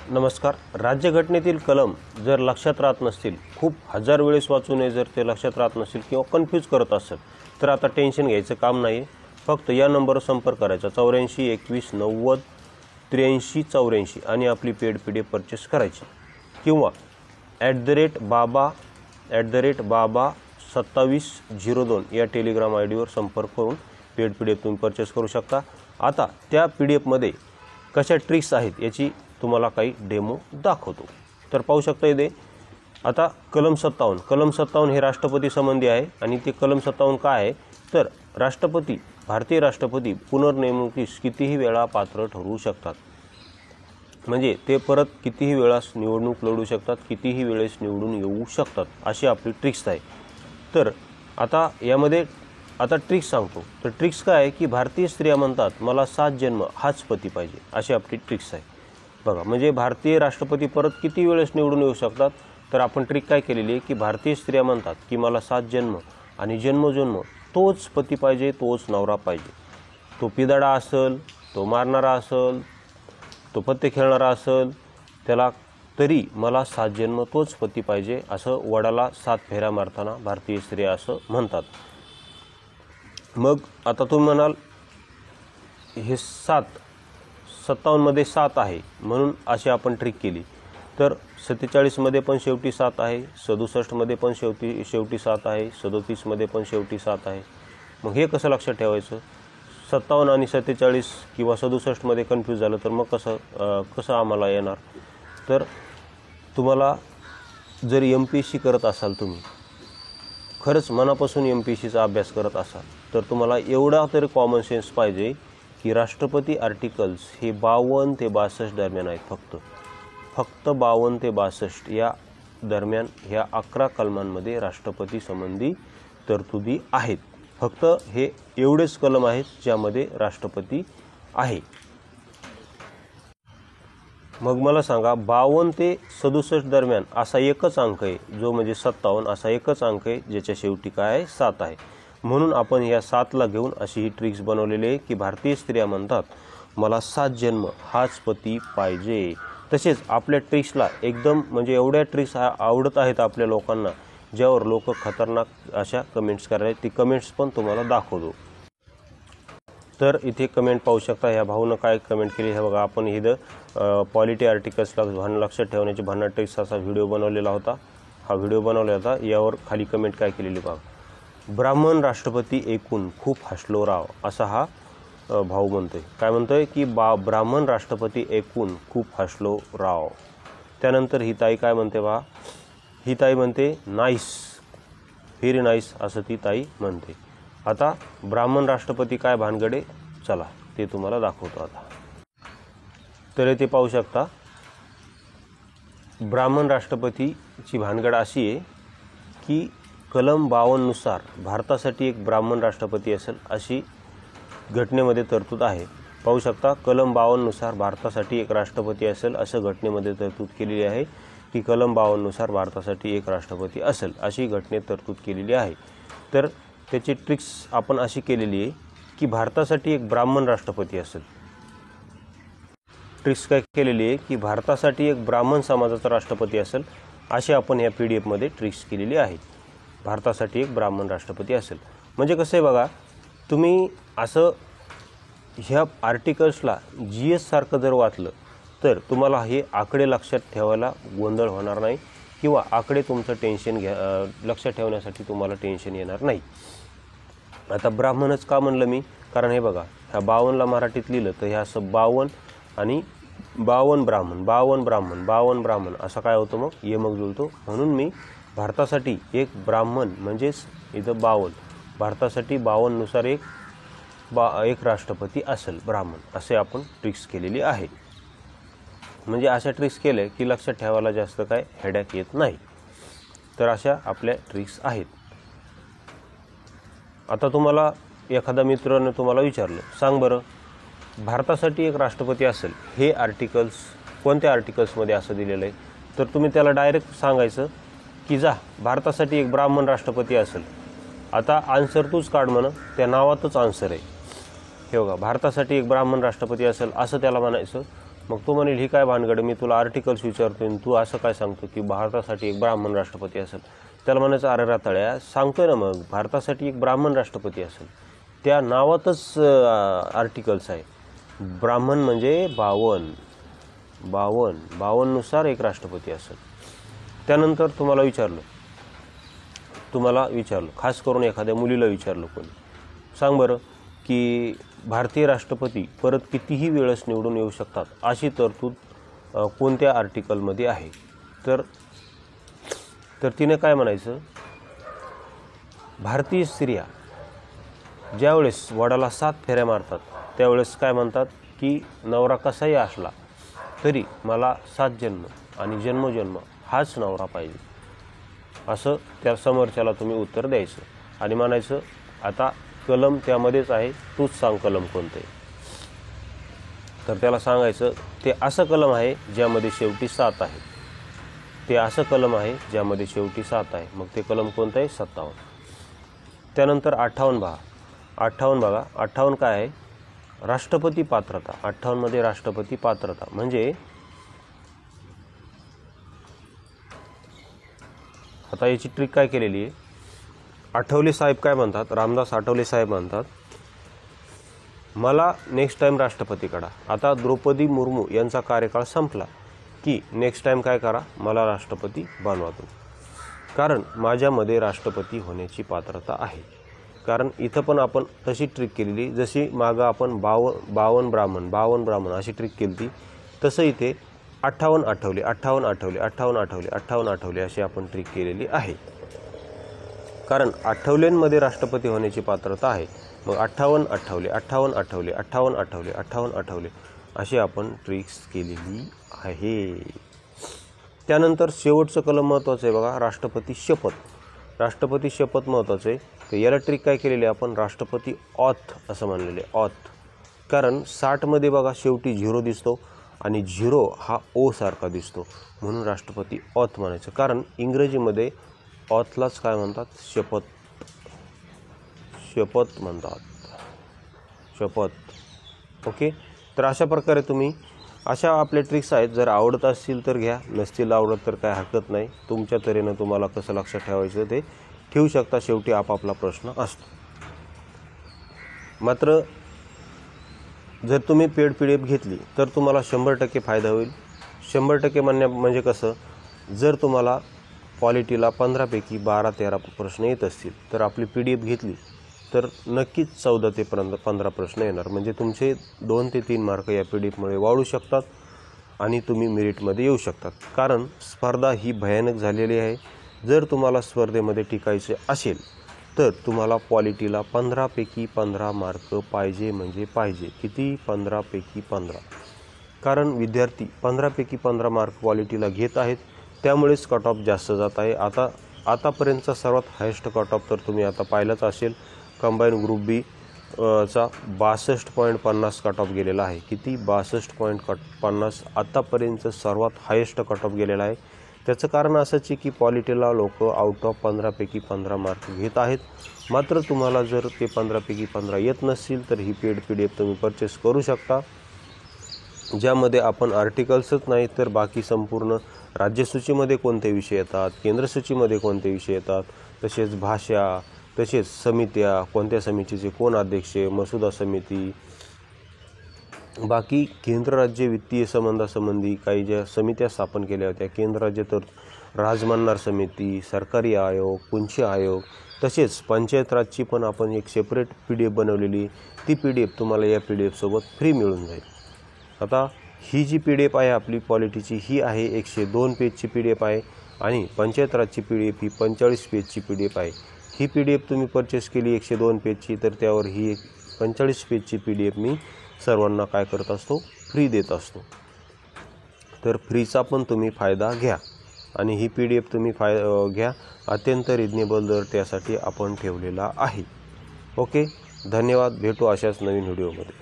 नमस्कार. राज्यघटनेतील कलम जर लक्षात राहत नसतील, खूप हजार वेळेस वाचूनही जर ते लक्षात राहत नसतील किंवा कन्फ्यूज करत असेल तर आता टेन्शन घ्यायचं काम नाही. फक्त या नंबरवर संपर्क करायचा 84 21 90 83 84 आणि आपली पेड PDF परचेस करायची किंवा @baba2702 या टेलिग्राम आयडीवर संपर्क करून पेड PDF तुम्ही परचेस करू शकता. आता त्या PDFमध्ये कशा ट्रिक्स आहेत याची तुम्हाला काही डेमो दाखवतो. तर पाहू शकता इथे आता कलम 57 हे राष्ट्रपती संबंधी आहे आणि ते कलम 57 काय आहे तर भारतीय राष्ट्रपती पुनर्नेमणुकीस कितीही वेळा पात्र ठरवू शकतात. म्हणजे ते परत कितीही वेळास निवडणूक लढू शकतात, कितीही वेळेस निवडून येऊ शकतात, अशी आपली ट्रिक्स आहे. तर आता यामध्ये ट्रिक्स सांगतो. तर ट्रिक्स काय आहे की भारतीय स्त्रिया म्हणतात मला 7 जन्म हाच पती पाहिजे, अशी आपली ट्रिक्स आहे. बघा, म्हणजे भारतीय राष्ट्रपती परत किती वेळेस निवडून येऊ शकतात. तर आपण ट्रिक काय केलेली आहे की भारतीय स्त्रिया म्हणतात की मला 7 जन्म आणि जन्मोजन्म तोच पती पाहिजे, तोच नवरा पाहिजे. तो पिदाडा असेल, तो मारणारा असेल, तो पत्ते खेळणारा असेल, त्याला तरी मला 7 जन्म तोच पती पाहिजे, असं वडाला 7 फेऱ्या मारताना भारतीय स्त्रिया असं म्हणतात. मग आता तुम्ही म्हणाल हे 57 मध्ये 7 आहे म्हणून अशी आपण ट्रिक केली. तर 47 मध्ये पण शेवटी 7 आहे, 67 मध्ये पण शेवटी 7 आहे, 37 मध्ये पण शेवटी 7 आहे. मग हे कसं लक्षात ठेवायचं? 57 आणि 47 किंवा 67 मध्ये कन्फ्यूज झालं तर मग कसं आम्हाला येणार? तर तुम्हाला जर MPSC करत असाल, तुम्ही खरंच मनापासून MPSCचा अभ्यास करत असाल तर तुम्हाला एवढा तरी कॉमन सेन्स पाहिजे की राष्ट्रपती आर्टिकल्स हे 52 ते 62 दरम्यान आहेत. फक्त 52 ते 62 या दरम्यान ह्या 11 कलमांमध्ये राष्ट्रपती संबंधी तरतुदी आहेत. फक्त हे एवढेच कलम आहेत ज्यामध्ये राष्ट्रपती आहे. मग मला सांगा 52 ते 67 दरम्यान असा एकच अंक आहे जो म्हणजे 57, असा एकच अंक आहे ज्याच्या शेवटी काय आहे 7 आहे. म्हणून आपण या 7ला घेऊन अशी ही ट्रिक्स बनवलेली आहे की भारतीय स्त्रिया म्हणतात मला 7 जन्म हाच पती पाहिजे. तसेच आपल्या ट्रिक्सला एकदम म्हणजे एवढ्या ट्रिक्स आवडत आहेत आपल्या लोकांना ज्यावर लोक खतरनाक अशा कमेंट्स करायला. ती कमेंट्स पण तुम्हाला दाखवतो. तर इथे कमेंट पाहू शकता. ह्या भाऊनं काय कमेंट केली हे बघा. आपण इथं पॉलिटी आर्टिकल्सला लक्षात ठेवण्याची भन्नाट ट्रिक्स असा व्हिडिओ बनवलेला होता. हा व्हिडिओ बनवला होता. यावर खाली कमेंट काय केलेली बघा. ब्राह्मण राष्ट्रपती ऐकून खूप हसलो राव, असा हा भाऊ म्हणतोय. काय म्हणतोय की ब्राह्मण राष्ट्रपती ऐकून खूप हसलो राव. त्यानंतर ही ताई काय म्हणते बघा. ही ताई म्हणते नाईस, व्हेरी नाईस असं ती ताई म्हणते. आता ब्राह्मण राष्ट्रपती काय भानगडे, चला ते तुम्हाला दाखवतो आता. तर ते पाहू शकता ब्राह्मण राष्ट्रपतीची भानगड अशी आहे की कलम 52 नुसार भारतासाठी एक ब्राह्मण राष्ट्रपती असेल अशी घटनेमध्ये तरतूद आहे. पाहू शकता कलम 52 नुसार भारतासाठी एक राष्ट्रपती असेल असं घटनेमध्ये तरतूद केलेली आहे की कलम 52 नुसार भारतासाठी एक राष्ट्रपती असेल अशी घटनेत तरतूद केलेली आहे. तर त्याची ट्रिक्स आपण अशी केलेली आहे की भारतासाठी एक ब्राह्मण राष्ट्रपती असेल. ट्रिक्स काय केलेली आहे की भारतासाठी एक ब्राह्मण समाजाचा राष्ट्रपती असेल अशी आपण या PDFमध्ये ट्रिक्स केलेली आहे. भारतासाठी एक ब्राह्मण राष्ट्रपती असेल म्हणजे कसं आहे बघा. तुम्ही असं ह्या आर्टिकल्सला GS सारखं जर वाचलं तर तुम्हाला हे आकडे लक्षात ठेवायला गोंधळ होणार नाही किंवा आकडे तुमचं टेन्शन लक्षात ठेवण्यासाठी तुम्हाला टेन्शन येणार नाही. आता ब्राह्मणच का म्हणलं मी, कारण हे बघा ह्या 52ला मराठीत लिहिलं तर हे असं 52 आणि 52 ब्राह्मण 52 ब्राह्मण 52 ब्राह्मण असं काय होतं, मग यमक जुळतो. म्हणून मी भारतासाठी एक ब्राह्मण म्हणजेच इथं 52, भारतासाठी 52 नुसार एक राष्ट्रपती असेल ब्राह्मण असे आपण ट्रिक्स केलेली आहे. म्हणजे अशा ट्रिक्स केल्या की लक्षात ठेवायला जास्त काय हेडॅक येत नाही. तर अशा आपल्या ट्रिक्स आहेत. आता तुम्हाला एखादा मित्राने तुम्हाला विचारलं सांग बरं भारतासाठी एक राष्ट्रपती असेल हे आर्टिकल्स कोणत्या आर्टिकल्समध्ये असं दिलेलं आहे, तर तुम्ही त्याला डायरेक्ट सांगायचं की जा भारतासाठी एक ब्राह्मण राष्ट्रपती असेल. आता आन्सर तूच काढ म्हणा, त्या नावातच आन्सर आहे. हे बघा भारतासाठी एक ब्राह्मण राष्ट्रपती असेल असं त्याला म्हणायचं. मग तो म्हणेल ही काय भानगड, मी तुला आर्टिकल्स विचारतोय आणि तू असं काय सांगतो की भारतासाठी एक ब्राह्मण राष्ट्रपती असेल. त्याला म्हणायचं अरे राताळ्या, सांगतोय ना मग भारतासाठी एक ब्राह्मण राष्ट्रपती असेल, त्या नावातच आर्टिकल्स आहे. ब्राह्मण म्हणजे 52नुसार एक राष्ट्रपती असेल. त्यानंतर तुम्हाला विचारलं खास करून एखाद्या मुलीला विचारलं कोणी, सांग बरं की भारतीय राष्ट्रपती परत कितीही वेळेस निवडून येऊ शकतात अशी तरतूद कोणत्या आर्टिकलमध्ये आहे. तर तिने काय म्हणायचं, भारतीय स्त्रिया ज्यावेळेस वडाला 7 फेऱ्या मारतात त्यावेळेस काय म्हणतात की नवरा कसाही असला तरी मला 7 जन्म आणि जन्मोजन्म हाच नवरा पाहिजे, असं त्या समोरच्याला तुम्ही उत्तर द्यायचं आणि म्हणायचं आता कलम त्यामध्येच आहे, तूच सांग कलम कोणतं आहे. तर त्याला सांगायचं ते असं कलम आहे ज्यामध्ये शेवटी 7 आहे, ते असं कलम आहे ज्यामध्ये शेवटी 7 आहे. मग ते कलम कोणतं आहे? 57. त्यानंतर 58 बघा. 58 काय आहे? राष्ट्रपती पात्रता. 58 मध्ये राष्ट्रपती पात्रता म्हणजे आता याची ट्रिक काय केलेली आहे, आठवले साहेब काय म्हणतात, रामदास आठवले साहेब म्हणतात मला नेक्स्ट टाइम राष्ट्रपती काढा. आता द्रौपदी मुर्मू यांचा कार्यकाळ संपला की नेक्स्ट टाइम काय करा, मला राष्ट्रपती बनवा तुम्ही, कारण माझ्यामध्ये राष्ट्रपती होण्याची पात्रता आहे. कारण इथं पण आपण तशी ट्रिक केलेली, जशी मागं आपण 52 ब्राह्मण अशी ट्रिक केली ती, तसं इथे 58 आठवले अशी आपण ट्रिक केलेली आहे. कारण आठवल्यांमध्ये राष्ट्रपती होण्याची पात्रता आहे. मग 58 आठवले अशी आपण ट्रिक्स केलेली आहे. त्यानंतर शेवटचं कलम महत्त्वाचं आहे बघा, राष्ट्रपती शपथ महत्त्वाचं आहे. तर याला ट्रिक काय केलेली आहे आपण, राष्ट्रपती ऑथ असं म्हणलेले ऑथ. कारण 60 मध्ये बघा शेवटी 0 दिसतो आणि 0 हा ओ सारखा दिसतो, म्हणून राष्ट्रपती ऑथ म्हणायचं. कारण इंग्रजीमध्ये ऑथलाच काय म्हणतात, शपथ म्हणतात, शपथ. ओके. तर अशा प्रकारे तुम्ही अशा आपले ट्रिक्स आहेत. जर आवडत असतील तर घ्या, नसतील आवडत तर काय हरकत नाही. तुमच्या तऱ्हेनं तुम्हाला कसं लक्षात ठेवायचं ते ठेवू शकता. शेवटी आपापला प्रश्न असतो. मात्र जर तुम्ही पेड PDF घेतली तर तुम्हाला 100% फायदा होईल. 100% म्हणजे कसं, जर तुम्हाला पॉलिटीला 15 पैकी 12-13 प्रश्न येत असतील तर आपली PDF घेतली तर नक्कीच 14 ते 15 प्रश्न येणार. म्हणजे तुमचे 2 ते 3 मार्क या PDF वाढू शकतात आणि तुम्ही मेरिटमध्ये येऊ शकतात. कारण स्पर्धा ही भयानक झालेली आहे. जर तुम्हाला स्पर्धेमध्ये टिकायचे असेल तर तुम्हाला पॉलिटीला 15 पैकी 15 मार्क पाहिजे म्हणजे पाहिजे. किती? 15 पैकी 15. कारण विद्यार्थी 15 पैकी 15 मार्क पॉलिटीला घेत आहेत, त्यामुळेच कट ऑफ जास्त जात आहे. आतापर्यंतचा सर्वात हायेस्ट कट ऑफ तर तुम्ही आता पाहिलंच असेल, कंबाईन ग्रुप बी चा 62.50 कट ऑफ गेलेला आहे. किती? 62.50 आतापर्यंतचं सर्वात हायेस्ट कट ऑफ गेलेला आहे. त्याचं कारण असंच आहे की पॉलिटीला लोक आउट ऑफ 15 पैकी 15 मार्क घेत आहेत. मात्र तुम्हाला जर ते 15 पैकी 15 येत नसतील तर ही पेड PDF तुम्ही परचेस करू शकता, ज्यामध्ये आपण आर्टिकल्सच नाही तर बाकी संपूर्ण राज्यसूचीमध्ये कोणते विषय येतात, केंद्रसूचीमध्ये कोणते विषय येतात, तसेच भाषा, तसेच समित्या, कोणत्या समितीचे कोण अध्यक्ष, मसुदा समिती, बाकी केंद्र राज्य वित्तीय संबंधासंबंधी काही ज्या समित्या स्थापन केल्या होत्या, केंद्र राज्य तर राजमन्नार समिती, सरकारी आयोग, पुंछ आयोग, तसेच पंचायत राजची पण आपण एक सेपरेट PDF बनवलेली, ती PDF तुम्हाला या PDF सोबत फ्री मिळून जाईल. आता ही जी PDF आहे आपली पॉलिटीची, ही आहे 102 पेजची PDF आहे आणि पंचायत राजची PDF ही 45 पेजची PDF आहे. ही PDF तुम्ही परचेस केली 102 पेजची, तर त्यावर ही एक 45 पेजची PDF मी सर्वांना काय करत असतो, फ्री देत असतो. तर फ्रीचा पण तुम्ही फायदा घ्या आणि ही PDF तुम्ही घ्या. अत्यंत रिजनेबल दर त्यासाठी आपण ठेवलेला आहे. ओके, धन्यवाद. भेटू अशाच नवीन व्हिडिओमध्ये.